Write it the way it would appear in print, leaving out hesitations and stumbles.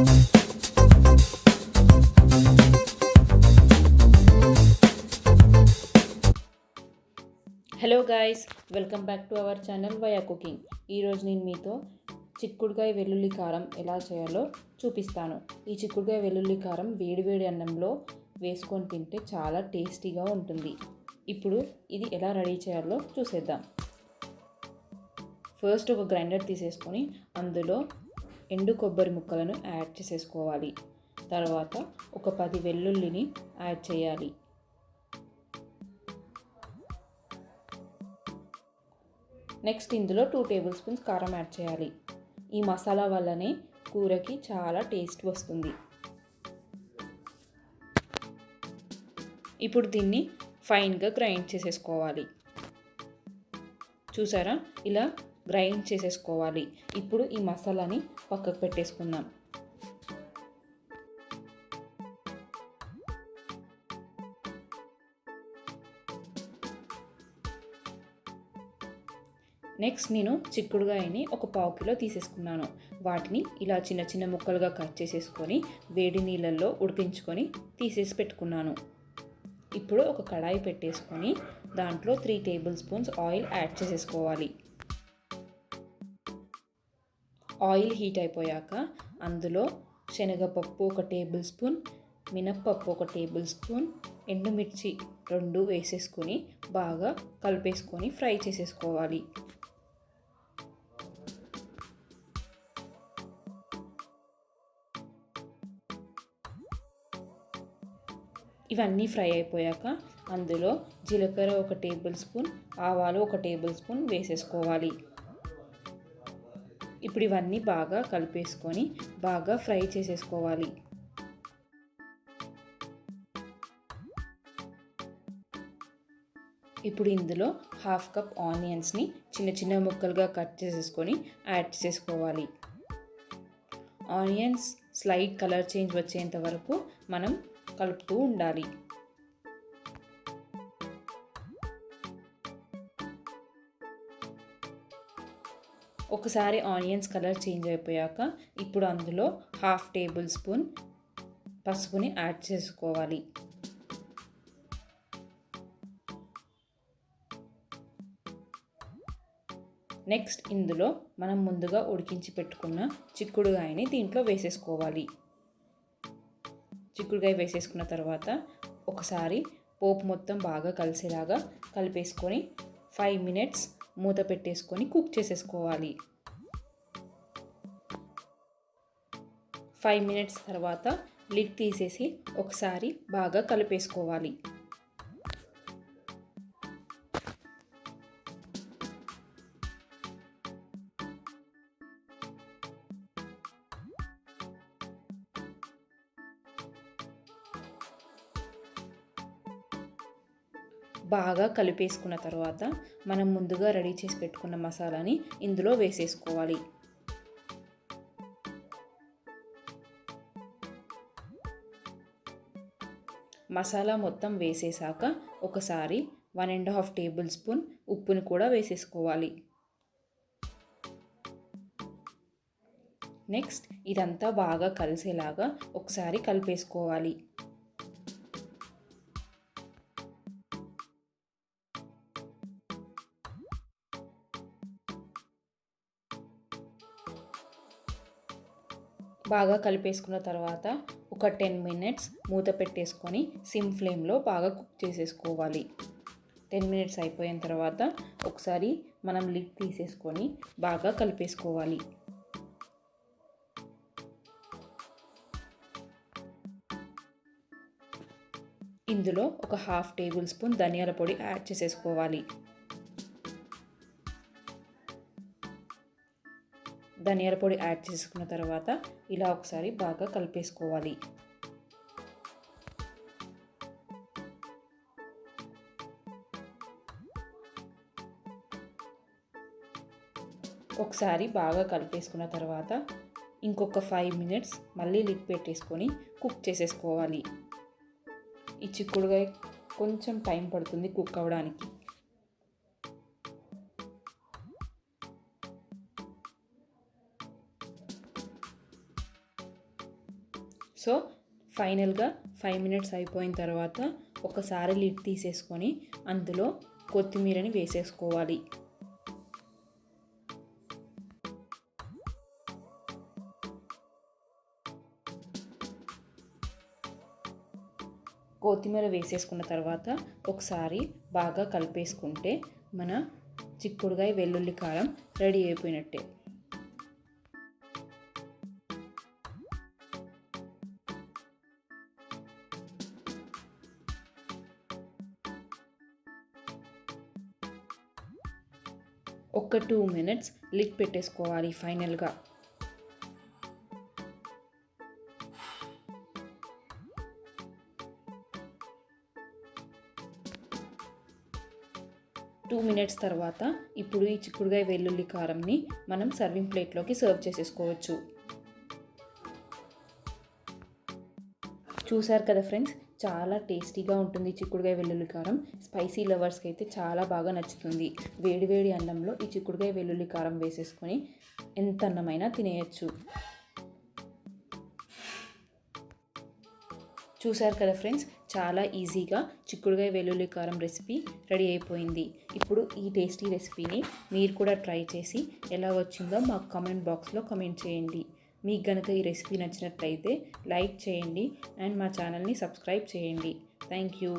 Hello guys, welcome back to our channel ViaCooking. ఈరోజు నేను మీతో చిక్కుడుకాయ వెల్లుల్లి కారం ఎలా చేయాలో చూపిస్తాను. ఈ చిక్కుడుకాయ వెల్లుల్లి కారం వేడివేడి అన్నంలో వేసుకొని తింటే చాలా టేస్టీగా ఉంటుంది. ఇప్పుడు ఇది ఎలా రెడీ చేయాలో చూసేద్దాం. ఫస్ట్ ఒక గ్రైండర్ తీసేసుకొని అందులో ఎండు కొబ్బరి ముక్కలను యాడ్ చేసేసుకోవాలి. తర్వాత ఒక 10 వెల్లుల్లిని యాడ్ చేయాలి. నెక్స్ట్ ఇందులో 2 టేబుల్ స్పూన్స్ కారం యాడ్ చేయాలి. ఈ మసాలా వల్లనే కూరకి చాలా టేస్ట్ వస్తుంది. ఇప్పుడు దీన్ని ఫైన్గా గ్రైండ్ చేసేసుకోవాలి. చూసారా, ఇలా గ్రైండ్ చేసేసుకోవాలి. ఇప్పుడు ఈ మసాలాని పక్కకు పెట్టేసుకుందాం. నెక్స్ట్ నేను చిక్కుడుకాయని ఒక 1/2 కిలో తీసేసుకున్నాను. వాటిని ఇలా చిన్న చిన్న ముక్కలుగా కట్ చేసేసుకొని వేడి నీళ్ళల్లో ఉడికించుకొని తీసేసి పెట్టుకున్నాను. ఇప్పుడు ఒక కడాయి పెట్టేసుకొని దాంట్లో 3 టేబుల్ స్పూన్స్ ఆయిల్ యాడ్ చేసేసుకోవాలి. ఆయిల్ హీట్ అయిపోయాక అందులో శనగపప్పు 1 టేబుల్ స్పూన్, మినప్పప్పు 1 టేబుల్ స్పూన్, ఎండుమిర్చి 2 వేసేసుకొని బాగా కలిపేసుకొని ఫ్రై చేసేసుకోవాలి. ఇవన్నీ ఫ్రై అయిపోయాక అందులో జీలకర్ర 1 టేబుల్ స్పూన్, ఆవాలు 1 టేబుల్ స్పూన్ వేసేసుకోవాలి. ఇప్పుడు ఇవన్నీ బాగా కలిపేసుకొని బాగా ఫ్రై చేసేసుకోవాలి. ఇప్పుడు ఇందులో 1/2 కప్ ఆనియన్స్ని చిన్న చిన్న ముక్కలుగా కట్ చేసేసుకొని యాడ్ చేసుకోవాలి. ఆనియన్స్ స్లైట్ కలర్ చేంజ్ వచ్చేంత వరకు మనం కలుపుతూ ఉండాలి. ఒకసారి ఆనియన్స్ కలర్ చేంజ్ అయిపోయాక ఇప్పుడు అందులో 1/2 టేబుల్ స్పూన్ పసుపుని యాడ్ చేసుకోవాలి. నెక్స్ట్ ఇందులో మనం ముందుగా ఉడికించి పెట్టుకున్న చిక్కుడుకాయని దీంట్లో వేసేసుకోవాలి. చిక్కుడుకాయ వేసేసుకున్న తర్వాత ఒకసారి పోపు మొత్తం బాగా కలిసేలాగా కలిపేసుకొని 5 మినిట్స్ మూత పెట్టేసుకొని కుక్ చేసేసుకోవాలి. 5 మినిట్స్ తర్వాత లిడ్ తీసేసి ఒకసారి బాగా కలిపేసుకోవాలి. బాగా కలిపేసుకున్న తర్వాత మనం ముందుగా రెడీ చేసి పెట్టుకున్న మసాలాని ఇందులో వేసేసుకోవాలి. మసాలా మొత్తం వేసేసాక ఒకసారి 1.5 టేబుల్ స్పూన్ ఉప్పుని కూడా వేసేసుకోవాలి. నెక్స్ట్ ఇదంతా బాగా కలిసేలాగా ఒకసారి కలిపేసుకోవాలి. బాగా కలిపేసుకున్న తర్వాత ఒక 10 మినిట్స్ మూత పెట్టేసుకొని సిమ్ ఫ్లేమ్లో బాగా కుక్ చేసేసుకోవాలి. 10 మినిట్స్ అయిపోయిన తర్వాత ఒకసారి మనం లిడ్ తీసేసుకొని బాగా కలిపేసుకోవాలి. ఇందులో ఒక 1/2 టేబుల్ స్పూన్ ధనియాల పొడి యాడ్ చేసేసుకోవాలి. ధనియాల పొడి యాడ్ చేసుకున్న తర్వాత ఇలా ఒకసారి బాగా కలిపేసుకోవాలి. ఒకసారి బాగా కలిపేసుకున్న తర్వాత ఇంకొక 5 మినిట్స్ మళ్ళీ లిడ్ పెట్టేసుకొని కుక్ చేసేసుకోవాలి. ఈ చిక్కుడుకాయ కొంచెం టైం పడుతుంది కుక్ అవ్వడానికి. సో ఫైనల్గా 5 మినిట్స్ అయిపోయిన తర్వాత ఒకసారి లిడ్ తీసేసుకొని అందులో కొత్తిమీరని వేసేసుకోవాలి. కొత్తిమీర వేసేసుకున్న తర్వాత ఒకసారి బాగా కలిపేసుకుంటే మన చిక్కుడుకాయ వెల్లుల్లి కారం రెడీ అయిపోయినట్టే. ఒక 2 మినిట్స్ లిడ్ పెట్టేసుకోవాలి. ఫైనల్గా 2 మినిట్స్ తర్వాత ఇప్పుడు ఈ చిక్కుడుకాయ వెల్లుల్లి కారంని మనం సర్వింగ్ ప్లేట్లోకి సర్వ్ చేసేసుకోవచ్చు. చూసారు కదా ఫ్రెండ్స్, చాలా టేస్టీగా ఉంటుంది చిక్కుడుకాయ వెల్లుల్లి కారం. స్పైసీ లవర్స్కి అయితే చాలా బాగా నచ్చుతుంది. వేడివేడి అన్నంలో ఈ చిక్కుడుకాయ వెల్లుల్లి కారం వేసేసుకొని ఎంత అన్నమైనా తినేయచ్చు. చూసారు కదా ఫ్రెండ్స్, చాలా ఈజీగా చిక్కుడుకాయ వెల్లుల్లి కారం రెసిపీ రెడీ అయిపోయింది. ఇప్పుడు ఈ టేస్టీ రెసిపీని మీరు కూడా ట్రై చేసి ఎలా వచ్చిందో మాకు కామెంట్ బాక్స్లో కామెంట్ చేయండి. మీకు కనుక ఈ రెసిపీ నచ్చినట్లయితే లైక్ చేయండి అండ్ మా ఛానల్ని సబ్స్క్రైబ్ చేయండి. Thank you.